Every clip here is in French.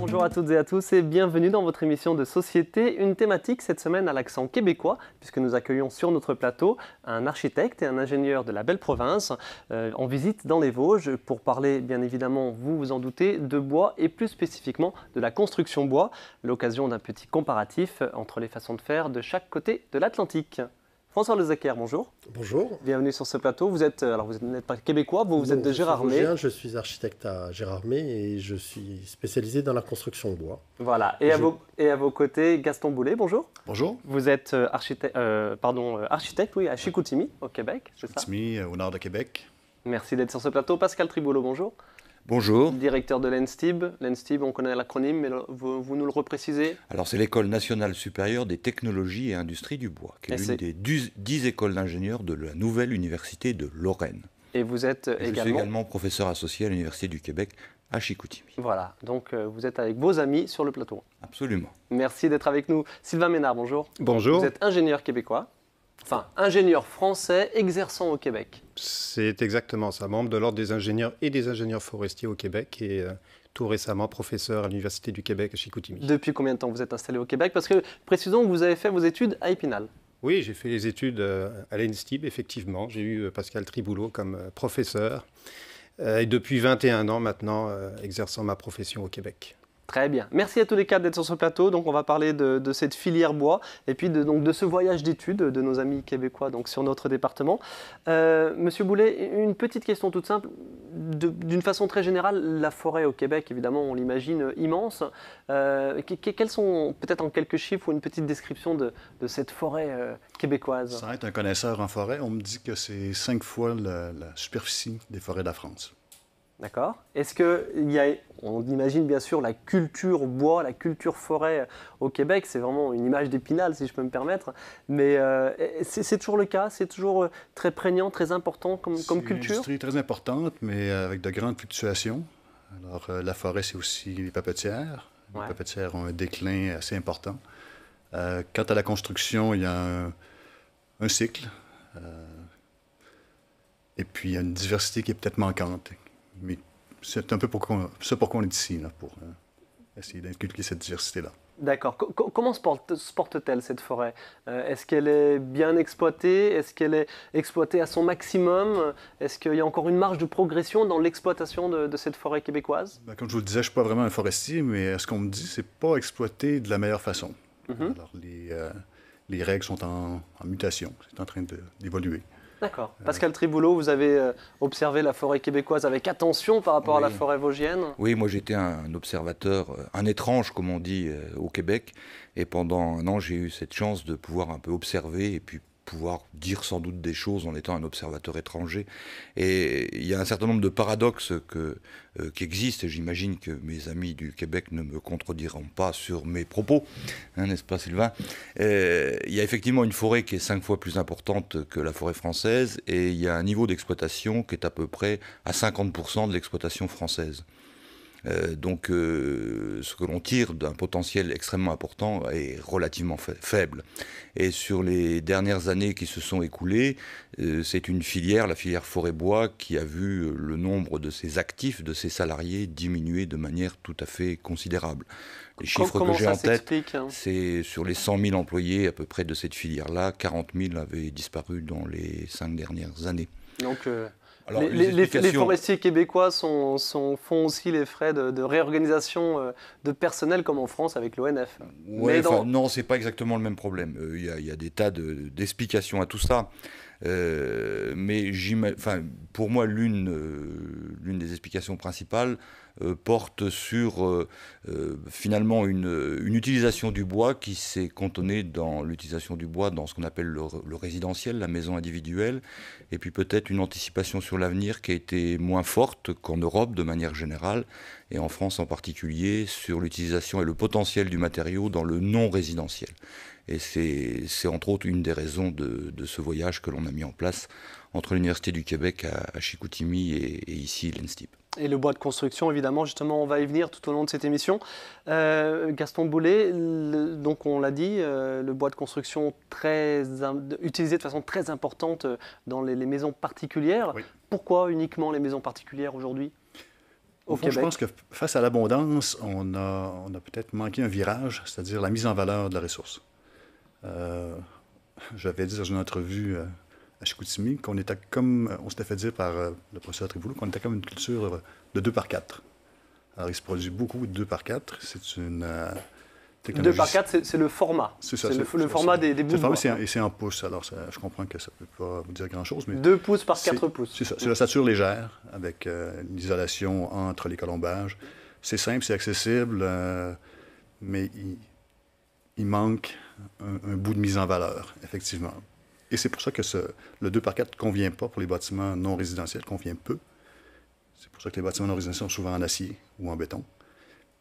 Bonjour à toutes et à tous et bienvenue dans votre émission de Société, une thématique cette semaine à l'accent québécois puisque nous accueillons sur notre plateau un architecte et un ingénieur de la belle province en visite dans les Vosges pour parler bien évidemment, vous vous en doutez, de bois et plus spécifiquement de la construction bois, l'occasion d'un petit comparatif entre les façons de faire de chaque côté de l'Atlantique. François Lezacker, bonjour. Bonjour. Bienvenue sur ce plateau. Vous n'êtes pas québécois, vous êtes de Gérardmer. Je suis architecte à Gérardmer et je suis spécialisé dans la construction de bois. Voilà. Et à vos côtés, Gaston Boulet, bonjour. Bonjour. Vous êtes architecte oui, à Chicoutimi, au Québec, c'est ça? Chicoutimi, au nord de Québec. Merci d'être sur ce plateau. Pascal Triboulot, bonjour. Bonjour. Directeur de l'ENSTIB. L'ENSTIB, on connaît l'acronyme, mais vous nous le reprécisez? Alors, c'est l'École nationale supérieure des technologies et industries du bois, qui est l'une des 10 écoles d'ingénieurs de la nouvelle université de Lorraine. Et vous êtes Je suis également professeur associé à l'Université du Québec à Chicoutimi. Voilà, donc vous êtes avec vos amis sur le plateau. Absolument. Merci d'être avec nous. Sylvain Ménard, bonjour. Bonjour. Vous êtes ingénieur québécois. Enfin, ingénieur français exerçant au Québec. C'est exactement ça, membre de l'Ordre des ingénieurs et des ingénieurs forestiers au Québec et tout récemment professeur à l'Université du Québec à Chicoutimi. Depuis combien de temps vous êtes installé au Québec? Parce que, précisons que vous avez fait vos études à Épinal. Oui, j'ai fait les études à l'ENSTIB, effectivement. J'ai eu Pascal Triboulot comme professeur et depuis 21 ans maintenant, exerçant ma profession au Québec. Très bien. Merci à tous les quatre d'être sur ce plateau. Donc, on va parler de cette filière bois et puis de ce voyage d'études de nos amis québécois donc, sur notre département. Monsieur Boulet, une petite question toute simple. D'une façon très générale, la forêt au Québec, évidemment, on l'imagine immense. Quels sont, peut-être en quelques chiffres ou une petite description de cette forêt québécoise? Sans être un connaisseur en forêt, on me dit que c'est 5 fois la superficie des forêts de la France. D'accord. Est-ce qu'il y a, on imagine bien sûr la culture bois, la culture forêt au Québec, c'est vraiment une image d'Épinal si je peux me permettre, mais c'est toujours le cas, c'est toujours très prégnant, très important comme culture? C'est une industrie très importante, mais avec de grandes fluctuations. Alors la forêt, c'est aussi les papetières. Les papetières ont un déclin assez important. Quant à la construction, il y a un cycle. Et puis il y a une diversité qui est peut-être manquante. Mais c'est un peu pourquoi on est ici, là, pour essayer d'inculquer cette diversité-là. D'accord. Comment se porte-t-elle cette forêt? Est-ce qu'elle est bien exploitée? Est-ce qu'elle est exploitée à son maximum? Est-ce qu'il y a encore une marge de progression dans l'exploitation de cette forêt québécoise? Ben, comme je vous le disais, je ne suis pas vraiment un forestier, mais ce qu'on me dit, c'est pas exploité de la meilleure façon. Alors, les règles sont en mutation, c'est en train d'évoluer. D'accord. Pascal Triboulot, vous avez observé la forêt québécoise avec attention par rapport à la forêt vosgienne? Oui, moi j'étais un observateur, un étrange comme on dit au Québec, et pendant un an j'ai eu cette chance de pouvoir un peu observer et puis pouvoir dire sans doute des choses en étant un observateur étranger. Et il y a un certain nombre de paradoxes qui existent, et j'imagine que mes amis du Québec ne me contrediront pas sur mes propos, hein, n'est-ce pas Sylvain? Il y a effectivement une forêt qui est 5 fois plus importante que la forêt française, et il y a un niveau d'exploitation qui est à peu près à 50% de l'exploitation française. Donc ce que l'on tire d'un potentiel extrêmement important est relativement faible. Et sur les dernières années qui se sont écoulées, c'est une filière, la filière forêt-bois, qui a vu le nombre de ses actifs, de ses salariés diminuer de manière tout à fait considérable. Les chiffres que j'ai en tête, c'est sur les 100 000 employés à peu près de cette filière-là, 40 000 avaient disparu dans les 5 dernières années. Donc alors, les forestiers québécois font aussi les frais de réorganisation de personnel comme en France avec l'ONF. Ouais, non, c'est pas exactement le même problème. Il y a des tas d'explications à tout ça. Mais pour moi, l'une des explications principales porte sur finalement une utilisation du bois qui s'est cantonnée dans l'utilisation du bois dans ce qu'on appelle le résidentiel, la maison individuelle, et puis peut-être une anticipation sur l'avenir qui a été moins forte qu'en Europe de manière générale, et en France en particulier, sur l'utilisation et le potentiel du matériau dans le non résidentiel. Et c'est entre autres une des raisons de ce voyage que l'on a mis en place entre l'Université du Québec à Chicoutimi et ici l'ENSTIB. Et le bois de construction, évidemment, justement, on va y venir tout au long de cette émission. Gaston Boulet, donc on l'a dit, le bois de construction utilisé de façon très importante dans les maisons particulières. Oui. Pourquoi uniquement les maisons particulières aujourd'hui? au Québec? Je pense que face à l'abondance, on a peut-être manqué un virage, c'est-à-dire la mise en valeur de la ressource. J'avais dit dans une entrevue à Chicoutimi qu'on était comme, on s'était fait dire par le professeur Tribouleau, qu'on était comme une culture de 2 par 4. Alors, il se produit beaucoup de 2 par 4. C'est une technologie... 2 par 4, c'est le format. C'est ça. C'est le format des bouts de bois. Et c'est en pouces. Alors, je comprends que ça ne peut pas vous dire grand-chose, mais... 2 pouces par 4 pouces. C'est ça. C'est l'ossature légère, avec l'isolation entre les colombages. C'est simple, c'est accessible, mais il manque un bout de mise en valeur, effectivement. Et c'est pour ça que le 2 par 4 ne convient pas pour les bâtiments non résidentiels, convient peu. C'est pour ça que les bâtiments non résidentiels sont souvent en acier ou en béton.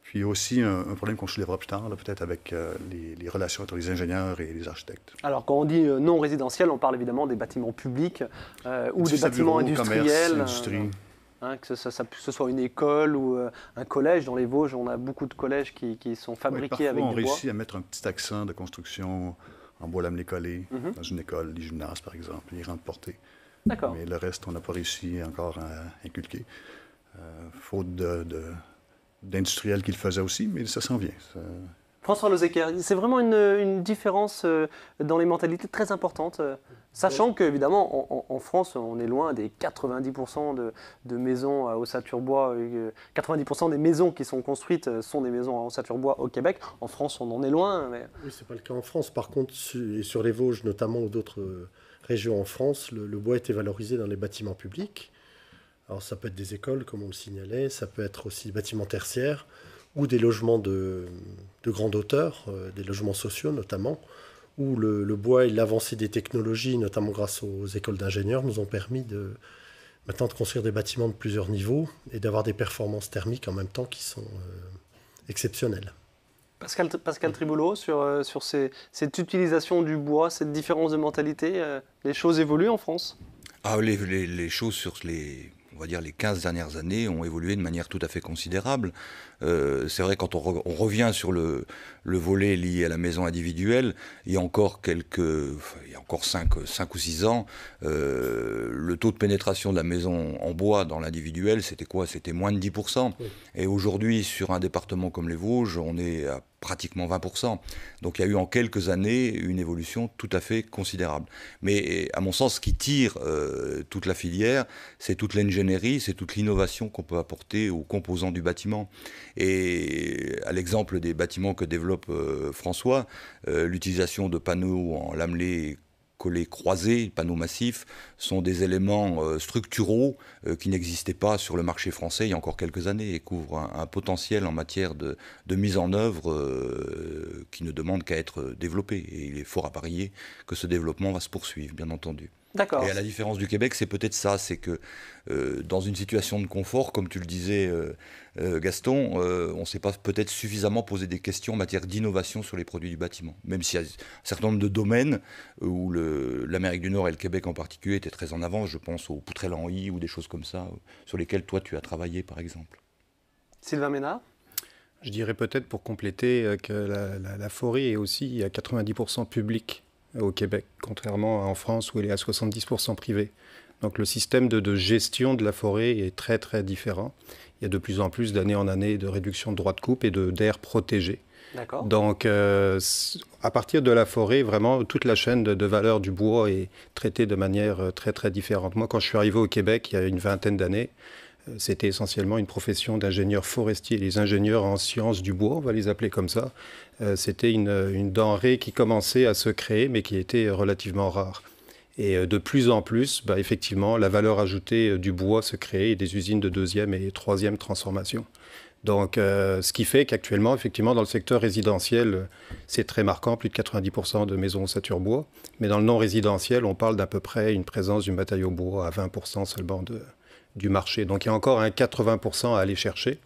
Puis il y a aussi un problème qu'on soulèvera plus tard, peut-être avec les relations entre les ingénieurs et les architectes. Alors quand on dit non résidentiel, on parle évidemment des bâtiments publics ou des bâtiments industriels. Commerce, industrie. Que ce soit une école ou un collège. Dans les Vosges, on a beaucoup de collèges qui sont fabriqués avec du bois. On réussit à mettre un petit accent de construction en bois lamelé collé dans une école, les gymnases par exemple, les rangs de portée. D'accord. Mais le reste, on n'a pas réussi encore à inculquer. Faute d'industriels qui le faisaient aussi, mais ça s'en vient. François Lozecker, c'est vraiment une différence dans les mentalités très importante, sachant qu'évidemment, en France, on est loin des 90% de maisons à ossature bois. 90% des maisons qui sont construites sont des maisons à ossature bois au Québec. En France, on en est loin. Mais... Oui, ce n'est pas le cas en France. Par contre, et sur les Vosges notamment ou d'autres régions en France, le bois était valorisé dans les bâtiments publics. Alors ça peut être des écoles, comme on le signalait, ça peut être aussi des bâtiments tertiaires, ou des logements de grande hauteur, des logements sociaux notamment, où le bois et l'avancée des technologies, notamment grâce aux écoles d'ingénieurs, nous ont permis maintenant de construire des bâtiments de plusieurs niveaux et d'avoir des performances thermiques en même temps qui sont exceptionnelles. Pascal Tribouleau, sur cette utilisation du bois, cette différence de mentalité, les choses évoluent en France? Les choses sur on va dire les 15 dernières années ont évolué de manière tout à fait considérable. C'est vrai, quand on revient sur le volet lié à la maison individuelle, il y a encore 5 ou 6 ans, le taux de pénétration de la maison en bois dans l'individuel, c'était quoi? C'était moins de 10%. Oui. Et aujourd'hui, sur un département comme les Vosges, on est à pratiquement 20%. Donc il y a eu en quelques années une évolution tout à fait considérable. Mais à mon sens, ce qui tire toute la filière, c'est toute l'ingénierie, c'est toute l'innovation qu'on peut apporter aux composants du bâtiment. Et à l'exemple des bâtiments que développe François, l'utilisation de panneaux en lamelé collés croisés, panneaux massifs, sont des éléments structuraux qui n'existaient pas sur le marché français il y a encore quelques années et couvrent un potentiel en matière de mise en œuvre qui ne demande qu'à être développé. Et il est fort à parier que ce développement va se poursuivre, bien entendu. D'accord. Et à la différence du Québec, c'est peut-être ça, c'est que dans une situation de confort, comme tu le disais Gaston, on ne s'est pas peut-être suffisamment posé des questions en matière d'innovation sur les produits du bâtiment. Même s'il y a un certain nombre de domaines où l'Amérique du Nord et le Québec en particulier étaient très en avance, je pense aux poutrelles en I ou des choses comme ça, sur lesquelles toi tu as travaillé par exemple. Sylvain Ménard? Je dirais peut-être pour compléter que la forêt est aussi à 90% publique au Québec, contrairement à en France où elle est à 70% privée. Donc le système de gestion de la forêt est très très différent. Il y a de plus en plus d'année en année de réduction de droits de coupe et d'aires protégées. D'accord. Donc à partir de la forêt, vraiment toute la chaîne de valeur du bois est traitée de manière très très différente. Moi quand je suis arrivé au Québec il y a une vingtaine d'années, c'était essentiellement une profession d'ingénieur forestier. Les ingénieurs en sciences du bois, on va les appeler comme ça, c'était une denrée qui commençait à se créer, mais qui était relativement rare. Et de plus en plus, effectivement, la valeur ajoutée du bois se crée et des usines de deuxième et troisième transformation. Donc, ce qui fait qu'actuellement, effectivement, dans le secteur résidentiel, c'est très marquant, plus de 90% de maisons ossature bois. Mais dans le non résidentiel, on parle d'à peu près une présence du matériau bois à 20% seulement du marché. Donc il y a encore un 80% à aller chercher.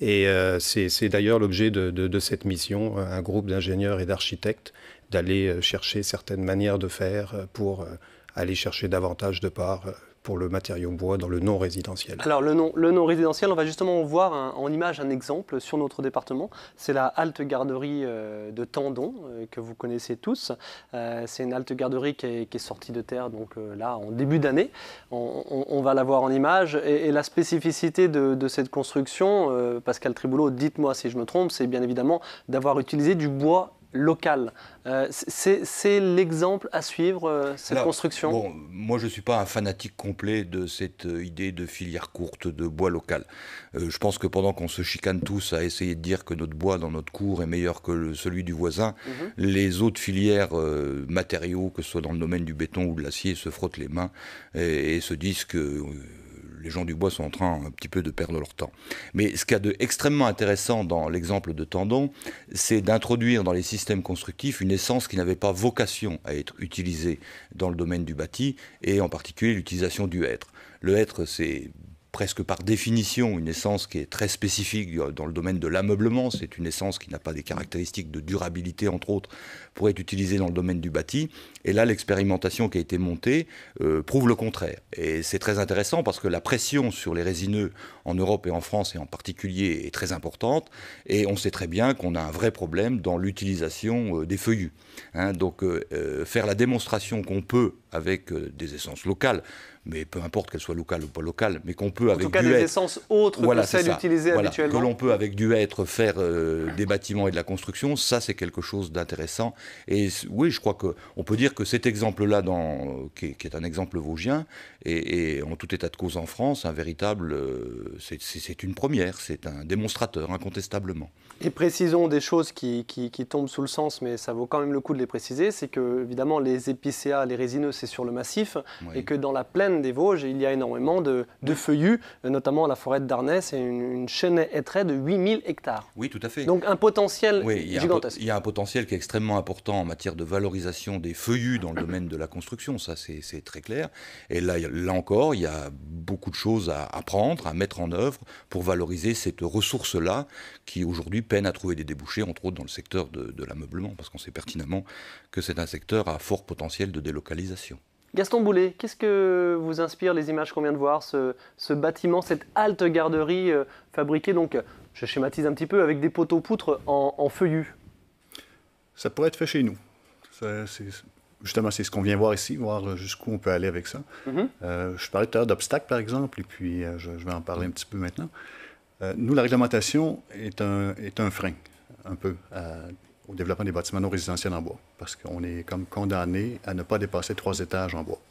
Et c'est d'ailleurs l'objet de cette mission, un groupe d'ingénieurs et d'architectes, d'aller chercher certaines manières de faire pour aller chercher davantage de parts pour le matériau bois dans le non résidentiel. Alors le non résidentiel, on va justement voir en image un exemple sur notre département. C'est la halte garderie de Tendon que vous connaissez tous. C'est une halte garderie qui est sortie de terre donc là en début d'année. On va la voir en image et la spécificité de cette construction, Pascal Triboulot, dites-moi si je me trompe, c'est bien évidemment d'avoir utilisé du bois local. C'est l'exemple à suivre, cette construction. Bon, moi, je ne suis pas un fanatique complet de cette idée de filière courte, de bois local. Je pense que pendant qu'on se chicane tous à essayer de dire que notre bois dans notre cour est meilleur que celui du voisin, les autres filières matériaux, que ce soit dans le domaine du béton ou de l'acier, se frottent les mains et se disent que les gens du bois sont en train un petit peu de perdre leur temps. Mais ce qu'il y a d'extrêmement intéressant dans l'exemple de Tendon, c'est d'introduire dans les systèmes constructifs une essence qui n'avait pas vocation à être utilisée dans le domaine du bâti, et en particulier l'utilisation du hêtre. Le hêtre, c'est presque par définition une essence qui est très spécifique dans le domaine de l'ameublement. C'est une essence qui n'a pas des caractéristiques de durabilité, entre autres, pour être utilisée dans le domaine du bâti. Et là, l'expérimentation qui a été montée prouve le contraire. Et c'est très intéressant parce que la pression sur les résineux en Europe et en France, et en particulier, est très importante. Et on sait très bien qu'on a un vrai problème dans l'utilisation des feuillus. Donc, faire la démonstration qu'on peut, avec des essences locales, mais peu importe qu'elles soient locales ou pas locales, mais qu'on peut avec du hêtre... En tout cas, des essences autres que celles utilisées habituellement. Que l'on peut avec du hêtre faire des bâtiments et de la construction, ça c'est quelque chose d'intéressant. Et oui, je crois qu'on peut dire que cet exemple-là, qui est un exemple vosgien, et en tout état de cause en France, un véritable... c'est une première, c'est un démonstrateur, incontestablement. Et précisons des choses qui tombent sous le sens, mais ça vaut quand même le coup de les préciser, c'est que, évidemment, les épicéas, les résineux, c'est sur le massif, et que dans la plaine des Vosges, il y a énormément de feuillus, notamment la forêt de Darnès, c'est une chaîne hêtraie de 8000 hectares. Oui, tout à fait. Donc un potentiel gigantesque. Il y a un potentiel qui est extrêmement important en matière de valorisation des feuillus dans le domaine de la construction, ça c'est très clair. Et là encore, il y a beaucoup de choses à apprendre, à mettre en œuvre pour valoriser cette ressource-là qui aujourd'hui peine à trouver des débouchés, entre autres dans le secteur de l'ameublement, parce qu'on sait pertinemment que c'est un secteur à fort potentiel de délocalisation. Gaston Boulet, qu'est-ce que vous inspire les images qu'on vient de voir, ce bâtiment, cette halte garderie fabriquée, donc, je schématise un petit peu, avec des poteaux-poutres en feuillus? Ça pourrait être fait chez nous. Justement, c'est ce qu'on vient voir ici, voir jusqu'où on peut aller avec ça. Je parlais tout à l'heure d'obstacles, par exemple, et puis je vais en parler un petit peu maintenant. Nous, la réglementation est un frein, un peu, au développement des bâtiments non résidentiels en bois, parce qu'on est comme condamné à ne pas dépasser 3 étages en bois.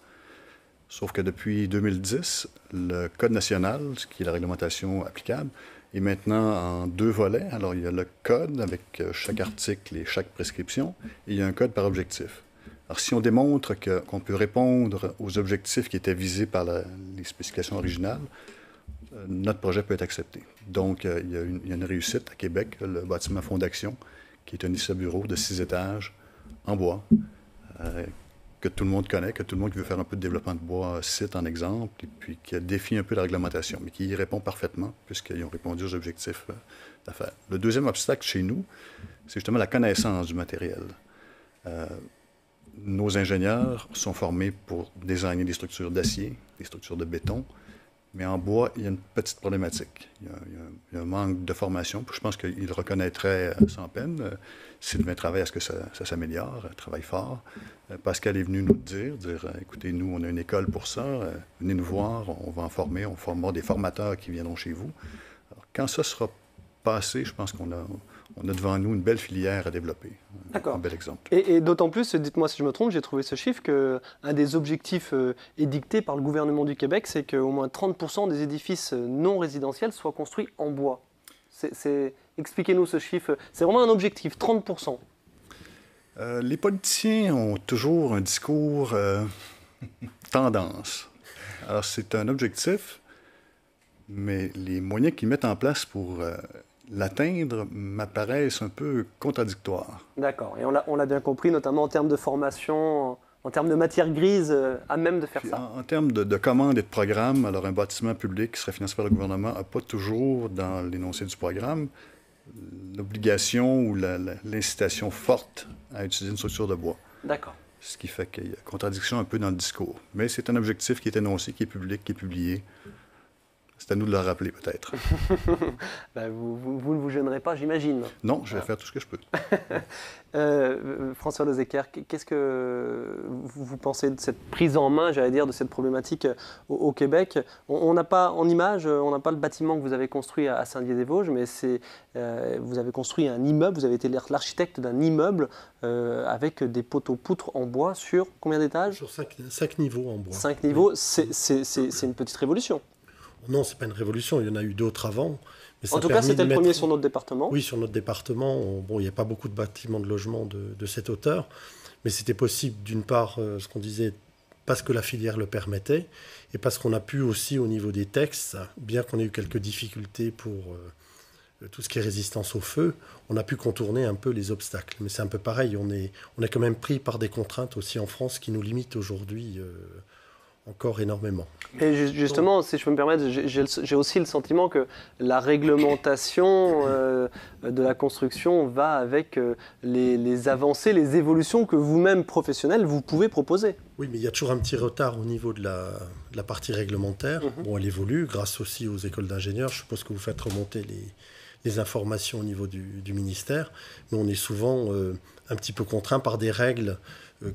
Sauf que depuis 2010, le Code national, ce qui est la réglementation applicable, est maintenant en 2 volets. Alors, il y a le Code avec chaque article et chaque prescription, et il y a un Code par objectif. Alors, si on démontre qu'on peut répondre aux objectifs qui étaient visés par les spécifications originales, notre projet peut être accepté. Donc, il y a une réussite à Québec, le bâtiment Fondation, qui est un isobureau de 6 étages en bois, que tout le monde connaît, que tout le monde qui veut faire un peu de développement de bois cite en exemple, et puis qui défie un peu la réglementation, mais qui y répond parfaitement, puisqu'ils ont répondu aux objectifs d'affaires. Le deuxième obstacle chez nous, c'est justement la connaissance du matériel. Nos ingénieurs sont formés pour designer des structures d'acier, des structures de béton, mais en bois, il y a une petite problématique. Il y a un manque de formation. Je pense qu'il reconnaîtrait sans peine s'il devait travailler à ce que ça s'améliore, travaille fort. Pascal est venu nous dire, écoutez, nous, on a une école pour ça, venez nous voir, on va en former, on formera des formateurs qui viendront chez vous. Alors, quand ça sera passé, je pense qu'on a devant nous une belle filière à développer. D'accord. Un bel exemple. Et d'autant plus, dites-moi si je me trompe, j'ai trouvé ce chiffre qu'un des objectifs édictés par le gouvernement du Québec, c'est qu'au moins 30% des édifices non résidentiels soient construits en bois. Expliquez-nous ce chiffre. C'est vraiment un objectif, 30%. Les politiciens ont toujours un discours tendance. Alors, c'est un objectif, mais les moyens qu'ils mettent en place pour l'atteindre m'apparaissent un peu contradictoires. D'accord. Et on l'a bien compris, notamment en termes de formation, en termes de matière grise, à même de faire ça. En termes de commandes et de programmes, alors un bâtiment public qui serait financé par le gouvernement n'a pas toujours, dans l'énoncé du programme, l'obligation ou l'incitation forte à utiliser une structure de bois. D'accord. ce qui fait qu'il y a contradiction un peu dans le discours. Mais c'est un objectif qui est énoncé, qui est public, qui est publié. C'est à nous de le rappeler, peut-être. Ben, vous ne vous gênerez pas, j'imagine. Non, je vais faire tout ce que je peux. François Lezecker, qu'est-ce que vous pensez de cette prise en main, j'allais dire, de cette problématique au Québec? On n'a pas en image, on n'a pas le bâtiment que vous avez construit à Saint-Dié-des-Vosges, mais vous avez construit un immeuble, vous avez été l'architecte d'un immeuble avec des poteaux-poutres en bois sur combien d'étages? Sur 5 niveaux en bois. 5 niveaux, oui. C'est une petite révolution. Non, ce n'est pas une révolution, il y en a eu d'autres avant. Mais en tout cas, c'était le premier sur notre département. Oui, sur notre département. Bon, il n'y a pas beaucoup de bâtiments de logement de cette hauteur, mais c'était possible d'une part, ce qu'on disait, parce que la filière le permettait, et parce qu'on a pu aussi, au niveau des textes, bien qu'on ait eu quelques difficultés pour tout ce qui est résistance au feu, on a pu contourner un peu les obstacles. Mais c'est un peu pareil, on est quand même pris par des contraintes aussi en France qui nous limitent aujourd'hui encore énormément. Et justement, si je peux me permettre, j'ai aussi le sentiment que la réglementation de la construction va avec les avancées, les évolutions que vous-même, professionnels, vous pouvez proposer. Oui, mais il y a toujours un petit retard au niveau de la partie réglementaire. Bon, elle évolue grâce aussi aux écoles d'ingénieurs. Je suppose que vous faites remonter les informations au niveau du ministère. Mais on est souvent un petit peu contraint par des règles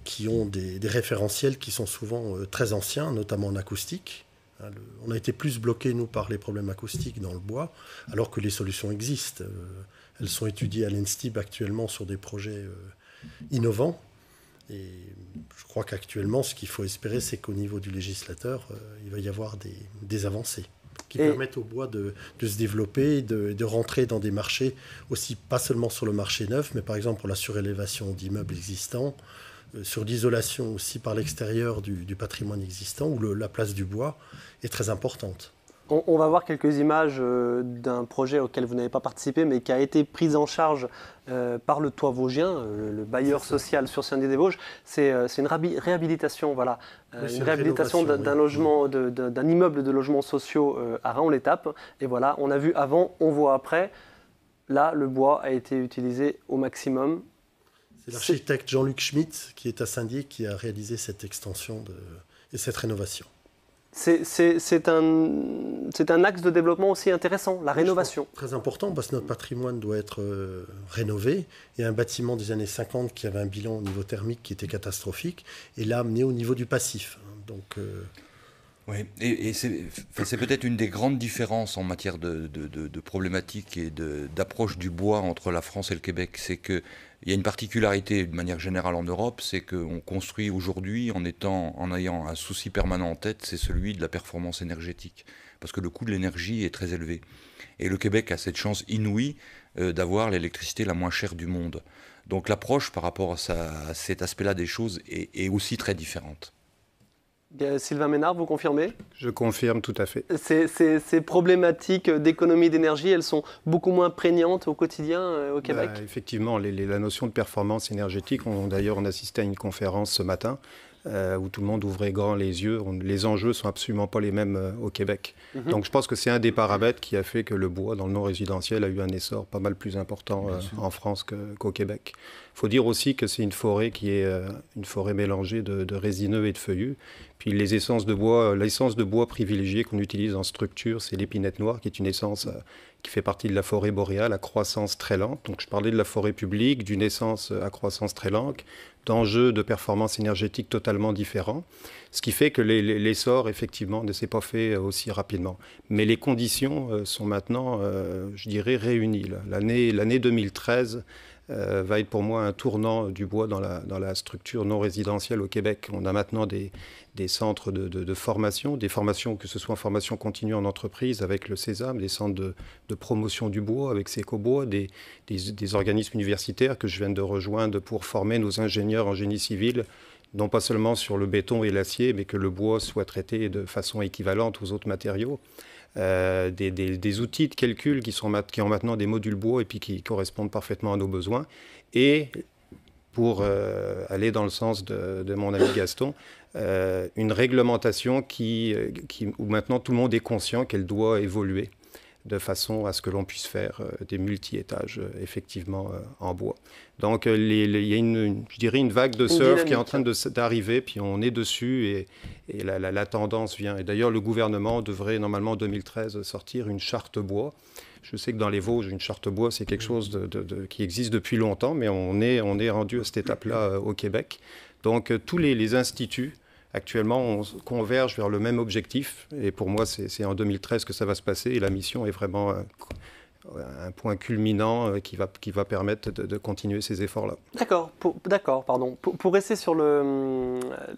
qui ont des référentiels qui sont souvent très anciens, notamment en acoustique. On a été plus bloqués, nous, par les problèmes acoustiques dans le bois, alors que les solutions existent. Elles sont étudiées à l'ENSTIB actuellement sur des projets innovants. Et je crois qu'actuellement, ce qu'il faut espérer, c'est qu'au niveau du législateur, il va y avoir des avancées qui permettent au bois de se développer, de rentrer dans des marchés aussi, pas seulement sur le marché neuf, mais par exemple pour la surélévation d'immeubles existants, sur l'isolation aussi par l'extérieur du patrimoine existant, où la place du bois est très importante. On va voir quelques images d'un projet auquel vous n'avez pas participé, mais qui a été pris en charge par le Toit Vosgien, le bailleur social sur Saint-Dié-des-Vosges. C'est une réhabilitation, voilà, oui, une réhabilitation d'un logement, d'un immeuble de logements sociaux à Raon-l'Étape. Et voilà, on a vu avant, on voit après. Là, le bois a été utilisé au maximum. C'est l'architecte Jean-Luc Schmitt, qui est à Saint-Dié, qui a réalisé cette extension et cette rénovation. C'est un axe de développement aussi intéressant, la rénovation. Très important, parce que notre patrimoine doit être rénové. Il y a un bâtiment des années 50 qui avait un bilan au niveau thermique qui était catastrophique, et là amené au niveau du passif. Donc, oui, et c'est peut-être une des grandes différences en matière de problématiques et d'approche du bois entre la France et le Québec. C'est qu'il y a une particularité de manière générale en Europe, c'est qu'on construit aujourd'hui en ayant un souci permanent en tête, c'est celui de la performance énergétique. Parce que le coût de l'énergie est très élevé. Et le Québec a cette chance inouïe d'avoir l'électricité la moins chère du monde. Donc l'approche par rapport à cet aspect-là des choses est aussi très différente. Sylvain Ménard, vous confirmez? Je confirme tout à fait. Ces problématiques d'économie d'énergie, elles sont beaucoup moins prégnantes au quotidien au Québec? Effectivement, la notion de performance énergétique, d'ailleurs on assistait à une conférence ce matin où tout le monde ouvrait grand les yeux. Les enjeux ne sont absolument pas les mêmes au Québec. Donc je pense que c'est un des paramètres qui a fait que le bois dans le non résidentiel a eu un essor pas mal plus important en France qu'au Québec. Il faut dire aussi que c'est une forêt qui est une forêt mélangée de résineux et de feuillus. Puis l'essence de bois privilégiée qu'on utilise en structure, c'est l'épinette noire, qui est une essence qui fait partie de la forêt boréale à croissance très lente. Donc je parlais de la forêt publique, d'une essence à croissance très lente, d'enjeux de performance énergétique totalement différents, ce qui fait que l'essor, effectivement, ne s'est pas fait aussi rapidement. Mais les conditions sont maintenant, je dirais, réunies. L'année 2013 va être pour moi un tournant du bois dans la structure non résidentielle au Québec. On a maintenant des centres de formation, des formations, que ce soit en formation continue en entreprise avec le Sésame, des centres de promotion du bois avec Sécobois, des organismes universitaires que je viens de rejoindre pour former nos ingénieurs en génie civil, non pas seulement sur le béton et l'acier, mais que le bois soit traité de façon équivalente aux autres matériaux. Des outils de calcul qui ont maintenant des modules bois et puis qui correspondent parfaitement à nos besoins. Et pour aller dans le sens de mon ami Gaston, une réglementation où maintenant tout le monde est conscient qu'elle doit évoluer. de façon à ce que l'on puisse faire des multi-étages effectivement en bois. Donc il y a je dirais une vague de surf qui est en train d'arriver, puis on est dessus et la tendance vient. Et d'ailleurs, le gouvernement devrait normalement en 2013 sortir une charte bois. Je sais que dans les Vosges, une charte bois, c'est quelque chose qui existe depuis longtemps, mais on est rendu à cette étape-là au Québec. Donc tous les instituts actuellement, on converge vers le même objectif. Et pour moi, c'est en 2013 que ça va se passer. Et la mission est vraiment un point culminant qui va permettre de continuer ces efforts-là. D'accord, pardon. Pour rester sur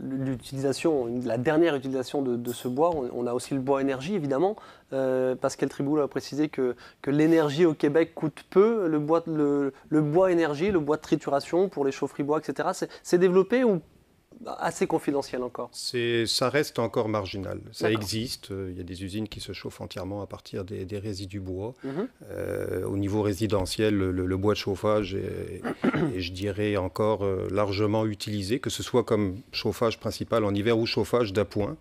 l'utilisation, la dernière utilisation de ce bois, on a aussi le bois énergie, évidemment. Pascal Triboul a précisé que l'énergie au Québec coûte peu. Le bois énergie, le bois de trituration pour les chaufferies bois, etc., c'est développé ou assez confidentiel encore? Ça reste encore marginal. Ça existe. Il y a des usines qui se chauffent entièrement à partir des résidus bois. Au niveau résidentiel, le bois de chauffage est, je dirais, encore largement utilisé, que ce soit comme chauffage principal en hiver ou chauffage d'appoint.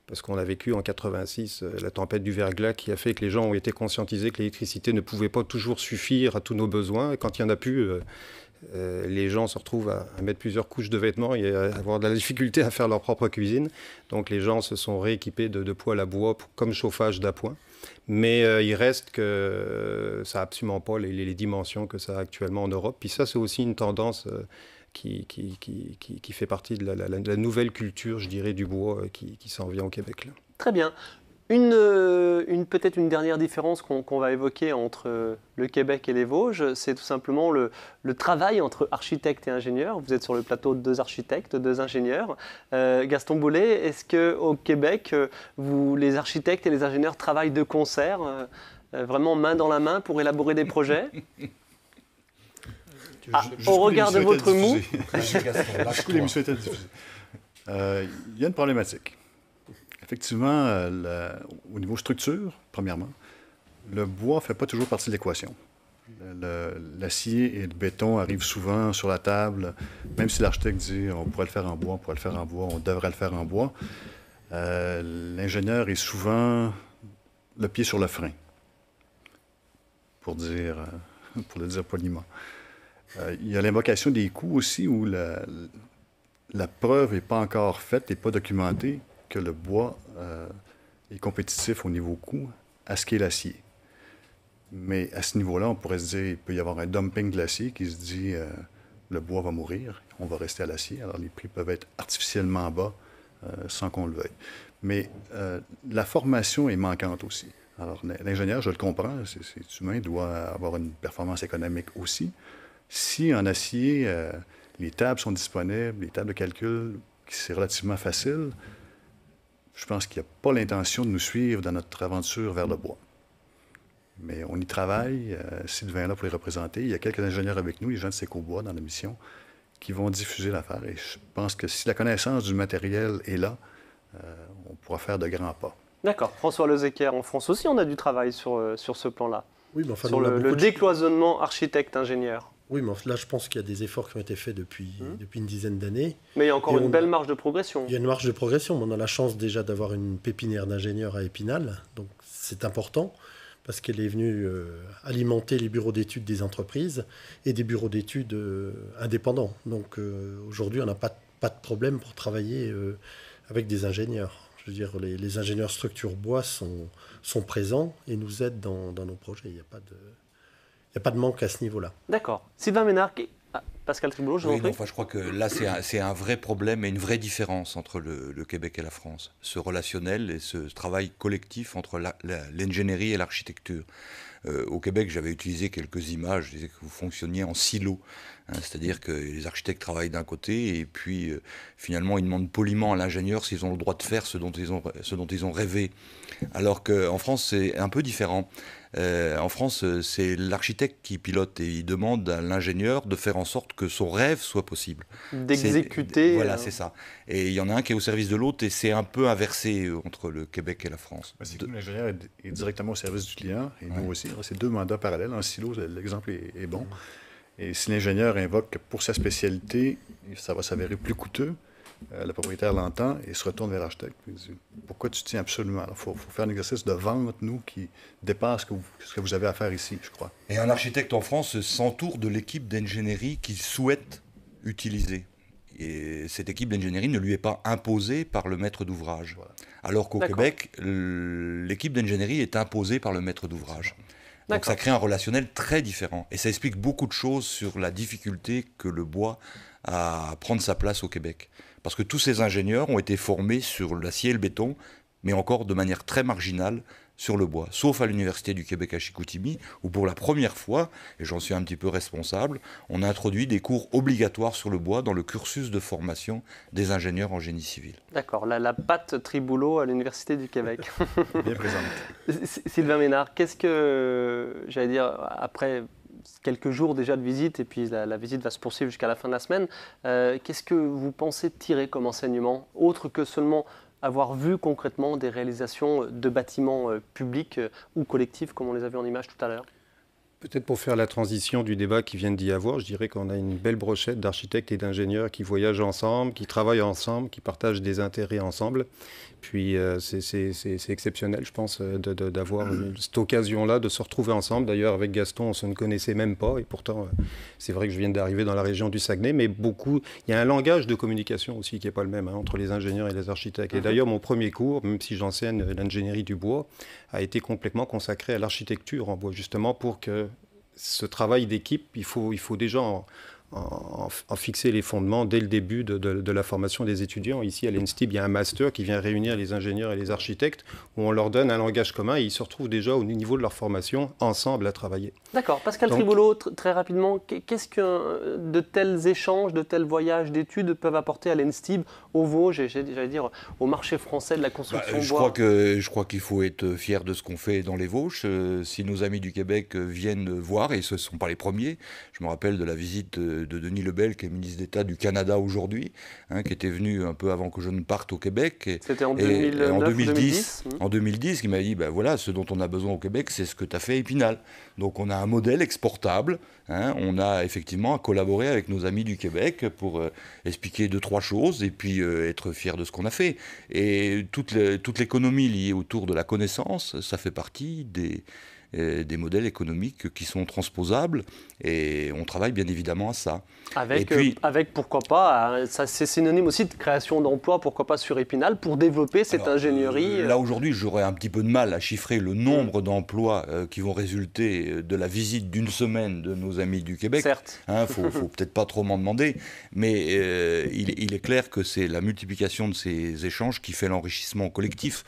Parce qu'on a vécu en 86 la tempête du verglas qui a fait que les gens ont été conscientisés que l'électricité ne pouvait pas toujours suffire à tous nos besoins. Et quand il n'y en a plus... les gens se retrouvent à mettre plusieurs couches de vêtements et à avoir de la difficulté à faire leur propre cuisine. Donc les gens se sont rééquipés de poêles à bois comme chauffage d'appoint. Mais il reste que ça n'a absolument pas les dimensions que ça a actuellement en Europe. Puis ça, c'est aussi une tendance qui fait partie de la nouvelle culture, je dirais, du bois qui s'en vient au Québec, là. Très bien. Peut-être une dernière différence qu'on va évoquer entre le Québec et les Vosges, c'est tout simplement le travail entre architectes et ingénieurs. Vous êtes sur le plateau de 2 architectes, 2 ingénieurs. Gaston Boulet, est-ce qu'au Québec, les architectes et les ingénieurs travaillent de concert, vraiment main dans la main pour élaborer des projets? Au regard de votre moue. Il y a une problématique. Effectivement, au niveau structure, premièrement, le bois ne fait pas toujours partie de l'équation. L'acier et le béton arrivent souvent sur la table, même si l'architecte dit on pourrait le faire en bois, on pourrait le faire en bois, on devrait le faire en bois. L'ingénieur est souvent le pied sur le frein, pour le dire poliment. Il y a l'invocation des coûts aussi, où la preuve n'est pas encore faite, n'est pas documentée, que le bois est compétitif au niveau coût à ce qu'est l'acier. Mais à ce niveau-là, on pourrait se dire qu'il peut y avoir un dumping de l'acier qui se dit le bois va mourir, on va rester à l'acier. Alors les prix peuvent être artificiellement bas sans qu'on le veuille. Mais la formation est manquante aussi. Alors l'ingénieur, je le comprends, c'est humain, doit avoir une performance économique aussi. Si en acier, les tables sont disponibles, les tables de calcul, c'est relativement facile, je pense qu'il n'y a pas l'intention de nous suivre dans notre aventure vers le bois. Mais on y travaille. Sylvain est là pour les représenter. Il y a quelques ingénieurs avec nous, les gens de Secobois dans la mission, qui vont diffuser l'affaire. Et je pense que si la connaissance du matériel est là, on pourra faire de grands pas. D'accord. François Lezecker, en France aussi, on a du travail sur ce plan-là. Oui, mais enfin, sur le décloisonnement architecte-ingénieur. Oui, mais là, je pense qu'il y a des efforts qui ont été faits depuis une dizaine d'années. Mais il y a encore une belle marge de progression. Il y a une marge de progression, mais on a la chance déjà d'avoir une pépinière d'ingénieurs à Épinal, donc c'est important, parce qu'elle est venue alimenter les bureaux d'études des entreprises et des bureaux d'études indépendants. Donc aujourd'hui, on n'a pas de problème pour travailler avec des ingénieurs. Je veux dire, les ingénieurs structure bois sont présents et nous aident dans nos projets. Il n'y a pas de manque à ce niveau-là. D'accord. Sylvain Ménard, Pascal Triboulot, je vous en prie. Je crois que là, c'est un vrai problème et une vraie différence entre le Québec et la France. Ce relationnel et ce travail collectif entre l'ingénierie et l'architecture. Au Québec, j'avais utilisé quelques images, je disais que vous fonctionniez en silo. C'est-à-dire que les architectes travaillent d'un côté et puis finalement ils demandent poliment à l'ingénieur s'ils ont le droit de faire ce dont ils ont rêvé. Alors qu'en France, c'est un peu différent. En France, c'est l'architecte qui pilote et il demande à l'ingénieur de faire en sorte que son rêve soit possible. D'exécuter. Voilà, c'est ça. Et il y en a un qui est au service de l'autre et c'est un peu inversé entre le Québec et la France. L'ingénieur est directement au service du client et nous aussi. C'est 2 mandats parallèles. En silo, l'exemple est bon. Et si l'ingénieur invoque que pour sa spécialité, ça va s'avérer plus coûteux, Le propriétaire l'entend et se retourne vers l'architecte. Il dit, pourquoi tu tiens absolument? Il faut faire un exercice de vente, nous, qui dépasse ce que vous avez à faire ici, je crois. Et un architecte en France s'entoure de l'équipe d'ingénierie qu'il souhaite utiliser. Et cette équipe d'ingénierie ne lui est pas imposée par le maître d'ouvrage. Voilà. Alors qu'au Québec, l'équipe d'ingénierie est imposée par le maître d'ouvrage. Donc ça crée un relationnel très différent. Et ça explique beaucoup de choses sur la difficulté que le bois a à prendre sa place au Québec. Parce que tous ces ingénieurs ont été formés sur l'acier et le béton, mais encore de manière très marginale sur le bois. Sauf à l'Université du Québec à Chicoutimi, où pour la première fois, et j'en suis un petit peu responsable, on a introduit des cours obligatoires sur le bois dans le cursus de formation des ingénieurs en génie civil. D'accord, la patte Tribouleau à l'Université du Québec. Bien présente. Sylvain Ménard, qu'est-ce que, j'allais dire, après quelques jours déjà de visite, et puis la visite va se poursuivre jusqu'à la fin de la semaine, qu'est-ce que vous pensez tirer comme enseignement, autre que seulement avoir vu concrètement des réalisations de bâtiments publics ou collectifs, comme on les a vus en image tout à l'heure? Peut-être pour faire la transition du débat qui vient d'y avoir, je dirais qu'on a une belle brochette d'architectes et d'ingénieurs qui voyagent ensemble, qui travaillent ensemble, qui partagent des intérêts ensemble. Puis c'est exceptionnel, je pense, d'avoir cette occasion-là de se retrouver ensemble. D'ailleurs, avec Gaston, on ne se connaissait même pas. Et pourtant, c'est vrai que je viens d'arriver dans la région du Saguenay. Mais il y a un langage de communication aussi qui n'est pas le même entre les ingénieurs et les architectes. Et d'ailleurs, mon premier cours, même si j'enseigne l'ingénierie du bois, a été complètement consacré à l'architecture en bois, justement pour que ce travail d'équipe, il faut déjà en fixer les fondements dès le début de la formation des étudiants. Ici, à l'ENSTIB, il y a un master qui vient réunir les ingénieurs et les architectes, où on leur donne un langage commun et ils se retrouvent déjà au niveau de leur formation ensemble à travailler. D'accord. Pascal Tribouleau, très rapidement, qu'est-ce que de tels échanges, de tels voyages d'études peuvent apporter à l'ENSTIB, au Vosges, j'allais dire au marché français de la construction bois? Je crois qu'il faut être fier de ce qu'on fait dans les Vosges. Si nos amis du Québec viennent voir, et ce ne sont pas les premiers, je me rappelle de la visite de Denis Lebel, qui est ministre d'État du Canada aujourd'hui, qui était venu un peu avant que je ne parte au Québec. C'était en 2010. En 2010, qui m'a dit, voilà, ce dont on a besoin au Québec, c'est ce que tu as fait à Épinal. Donc on a un modèle exportable. On a effectivement collaboré avec nos amis du Québec pour expliquer 2-3 choses et puis être fier de ce qu'on a fait. Et toute l'économie liée autour de la connaissance, ça fait partie des modèles économiques qui sont transposables et on travaille bien évidemment à ça. Avec pourquoi pas, c'est synonyme aussi de création d'emplois, pourquoi pas sur Épinal, pour développer cette ingénierie. Là aujourd'hui, j'aurais un petit peu de mal à chiffrer le nombre d'emplois qui vont résulter de la visite d'une semaine de nos amis du Québec. Certes. Faut peut-être pas trop m'en demander, mais il est clair que c'est la multiplication de ces échanges qui fait l'enrichissement collectif.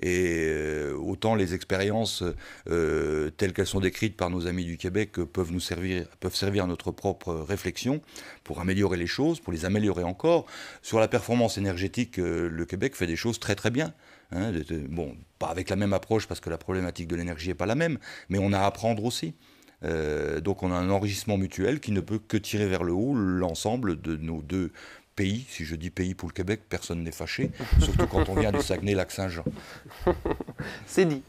Et autant les expériences telles qu'elles sont décrites par nos amis du Québec peuvent servir à notre propre réflexion pour améliorer les choses, pour les améliorer encore. Sur la performance énergétique, le Québec fait des choses très très bien. Bon, pas avec la même approche parce que la problématique de l'énergie n'est pas la même, mais on a à apprendre aussi. Donc on a un enrichissement mutuel qui ne peut que tirer vers le haut l'ensemble de nos deux pays. Si je dis pays pour le Québec, personne n'est fâché, surtout quand on vient du Saguenay-Lac-Saint-Jean. C'est dit.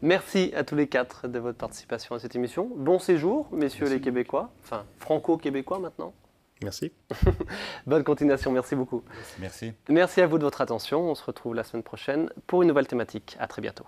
Merci à tous les quatre de votre participation à cette émission. Bon séjour, messieurs les Québécois, enfin franco-québécois maintenant. Merci. Bonne continuation, merci beaucoup. Merci. Merci à vous de votre attention. On se retrouve la semaine prochaine pour une nouvelle thématique. À très bientôt.